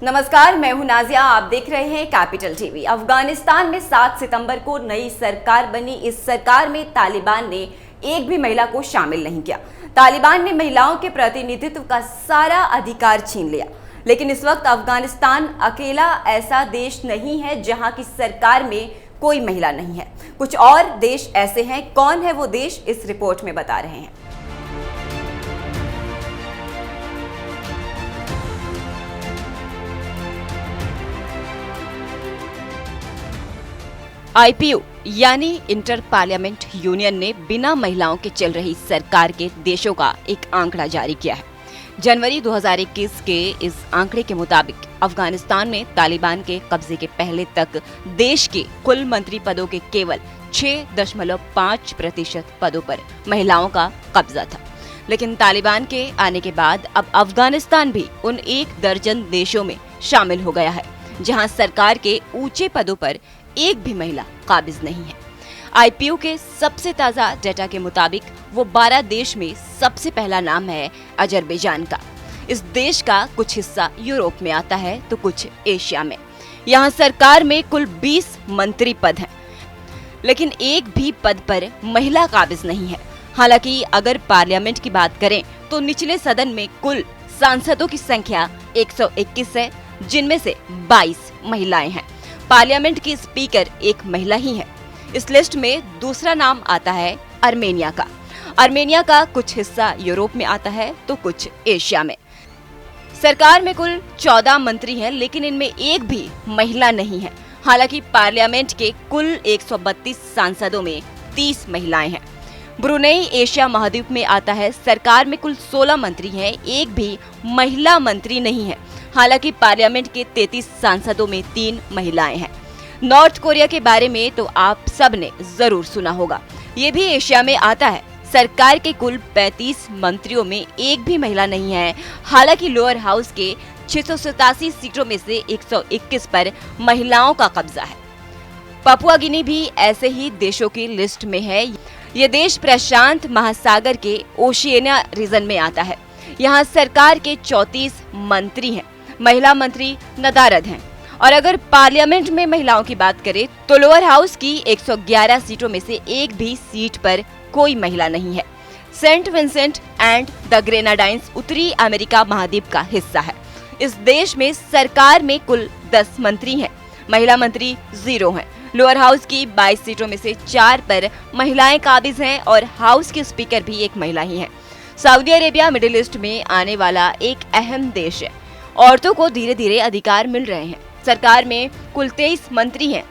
नमस्कार, मैं हूं नाजिया। आप देख रहे हैं कैपिटल टीवी। अफगानिस्तान में 7 सितंबर को नई सरकार बनी। इस सरकार में तालिबान ने एक भी महिला को शामिल नहीं किया। तालिबान ने महिलाओं के प्रतिनिधित्व का सारा अधिकार छीन लिया। लेकिन इस वक्त अफगानिस्तान अकेला ऐसा देश नहीं है जहां की सरकार में कोई महिला नहीं है। कुछ और देश ऐसे हैं। कौन है वो देश, इस रिपोर्ट में बता रहे हैं। आईपीयू यानी इंटर पार्लियामेंट यूनियन ने बिना महिलाओं के चल रही सरकार के देशों का एक आंकड़ा जारी किया है। जनवरी 2021 के इस आंकड़े के मुताबिक अफगानिस्तान में तालिबान के कब्जे के पहले तक देश के कुल मंत्री पदों के केवल 6.5% पदों पर महिलाओं का कब्जा था। लेकिन तालिबान के आने के बाद अब अफगानिस्तान भी उन 1 दर्जन देशों में शामिल हो गया है जहां सरकार के ऊंचे पदों पर एक भी महिला काबिज नहीं है। आईपीयू के सबसे ताजा डेटा के मुताबिक वो 12 देश में सबसे पहला नाम है अजरबैजान का। इस देश का कुछ हिस्सा यूरोप में आता है तो कुछ एशिया में। यहाँ सरकार में कुल 20 मंत्री पद हैं, लेकिन एक भी पद पर महिला काबिज नहीं है। हालांकि अगर पार्लियामेंट की बात करें तो निचले सदन में कुल सांसदों की संख्या 121 है, जिनमें से 22 महिलाएं हैं। पार्लियामेंट की स्पीकर एक महिला ही है। इस लिस्ट में दूसरा नाम आता है आर्मेनिया का। आर्मेनिया का कुछ हिस्सा यूरोप में आता है तो कुछ एशिया में। सरकार में कुल 14 मंत्री हैं, लेकिन इनमें एक भी महिला नहीं है। हालांकि पार्लियामेंट के कुल 132 सांसदों में 30 महिलाएं हैं। ब्रुनेई एशिया महाद्वीप में आता है। सरकार में कुल 16 मंत्री हैं, एक भी महिला मंत्री नहीं है। हालांकि पार्लियामेंट के 33 सांसदों में 3 महिलाएं हैं। नॉर्थ कोरिया के बारे में तो आप सब ने जरूर सुना होगा। ये भी एशिया में आता है। सरकार के कुल 35 मंत्रियों में एक भी महिला नहीं है। हालांकि लोअर हाउस के 687 सीटों में से 121 पर महिलाओं का कब्जा है। पापुआ गिनी भी ऐसे ही देशों की लिस्ट में है। ये देश प्रशांत महासागर के ओशिएनिया रीजन में आता है। यहाँ सरकार के 34 मंत्री हैं। महिला मंत्री नदारद हैं। और अगर पार्लियामेंट में महिलाओं की बात करें तो लोअर हाउस की 111 सीटों में से एक भी सीट पर कोई महिला नहीं है। Saint Vincent and the Grenadines उत्तरी अमेरिका महाद्वीप का हिस्सा है। इस देश में सरकार में कुल 10 मंत्री हैं, महिला मंत्री 0 हैं। लोअर हाउस की 22 सीटों में से 4 पर महिलाएं काबिज हैं और हाउस के स्पीकर भी एक महिला ही है। सऊदी अरेबिया मिडिल ईस्ट में आने वाला एक अहम देश है। औरतों को धीरे धीरे अधिकार मिल रहे हैं। सरकार में कुल 23 मंत्री हैं,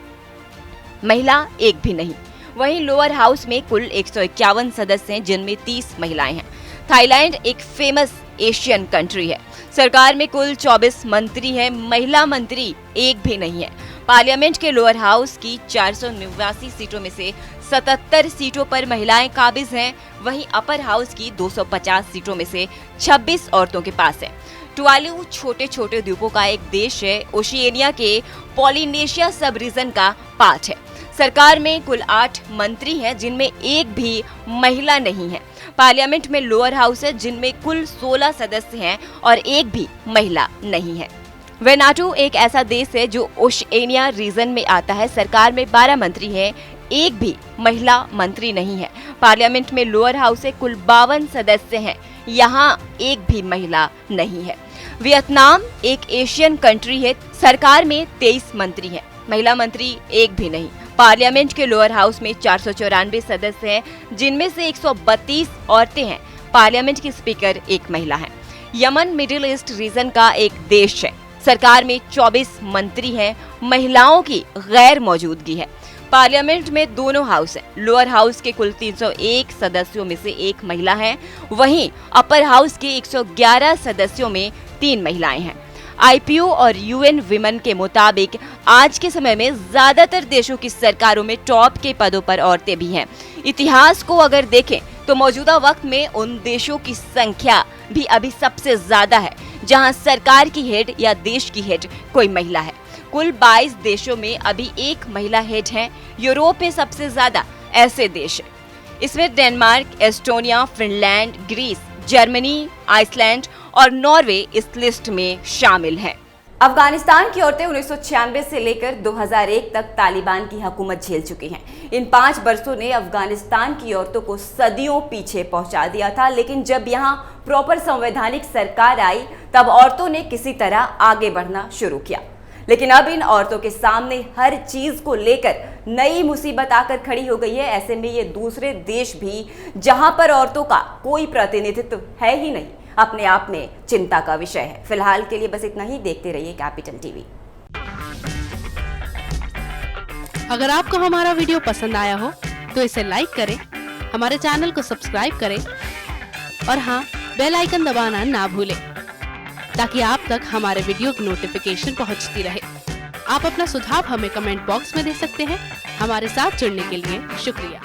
महिला एक भी नहीं। वहीं लोअर हाउस में कुल 151 सदस्य हैं, जिनमें 30 महिलाएं हैं। थाईलैंड एक फेमस एशियन कंट्री है। सरकार में कुल 24 मंत्री हैं, महिला मंत्री एक भी नहीं है। पार्लियामेंट के लोअर हाउस की 489 सीटों में से 77 सीटों पर महिलाएं काबिज हैं। वहीं अपर हाउस की 250 सीटों में से 26 औरतों के पास है। टुवालू छोटे छोटे द्वीपों का एक देश है। ओशिएनिया के पॉलिनेशिया सब रीजन का पार्ट है। सरकार में कुल 8 मंत्री हैं, जिनमें एक भी महिला नहीं है। पार्लियामेंट में लोअर हाउस है, जिनमें कुल 16 सदस्य हैं और एक भी महिला नहीं है। वेनाटू एक ऐसा देश है जो ओशिएनिया रीजन में आता है। सरकार में 12 मंत्री हैं, एक भी महिला मंत्री नहीं है। पार्लियामेंट में लोअर हाउस से कुल 52 सदस्य हैं, यहाँ एक भी महिला नहीं है। वियतनाम एक एशियन कंट्री है। सरकार में 23 मंत्री हैं, महिला मंत्री एक भी नहीं। पार्लियामेंट के लोअर हाउस में 494 सदस्य हैं, जिनमें से 132 औरतें हैं। पार्लियामेंट की स्पीकर एक महिला है। यमन मिडिल ईस्ट रीजन का एक देश है। सरकार में 24 मंत्री हैं, महिलाओं की गैर मौजूदगी है। पार्लियामेंट में दोनों हाउस हैं। लोअर हाउस के कुल 301 सदस्यों में से एक महिला है। वहीं अपर हाउस के 111 सदस्यों में 3 महिलाएं हैं। आईपीयू और यूएन विमेन के मुताबिक आज के समय में ज्यादातर देशों की सरकारों में टॉप के पदों पर औरतें भी हैं। इतिहास को अगर देखें तो मौजूदा वक्त में उन देशों की संख्या भी अभी सबसे ज्यादा है जहां सरकार की हेड या देश की हेड कोई महिला है। कुल 22 देशों में अभी एक महिला हेड है। यूरोप में सबसे ज्यादा ऐसे देश हैं। इसमें Denmark, Estonia, Finland, Greece, Germany, Iceland और नॉर्वे इस लिस्ट में शामिल हैं। अफगानिस्तान की औरतें 1996 से लेकर 2001 तक तालिबान की हुकूमत झेल चुकी हैं। इन 5 वर्षों ने अफगानिस्तान की औरतों को सदियों पीछे पहुंचा दिया था, लेकिन जब यहां प्रॉपर संवैधानिक सरकार आई तब औरतों ने किसी तरह आगे बढ़ना शुरू किया। लेकिन अब इन औरतों के सामने हर चीज को लेकर नई मुसीबत आकर खड़ी हो गई है। ऐसे में ये दूसरे देश भी जहां पर औरतों का कोई प्रतिनिधित्व है ही नहीं, अपने आप में चिंता का विषय है। फिलहाल के लिए बस इतना ही। देखते रहिए कैपिटल टीवी। अगर आपको हमारा वीडियो पसंद आया हो तो इसे लाइक करें, हमारे चैनल को सब्सक्राइब करें और हाँ, बेल आइकन दबाना ना भूलें ताकि आप तक हमारे वीडियो की नोटिफिकेशन पहुंचती रहे। आप अपना सुझाव हमें कमेंट बॉक्स में दे सकते हैं। हमारे साथ जुड़ने के लिए शुक्रिया।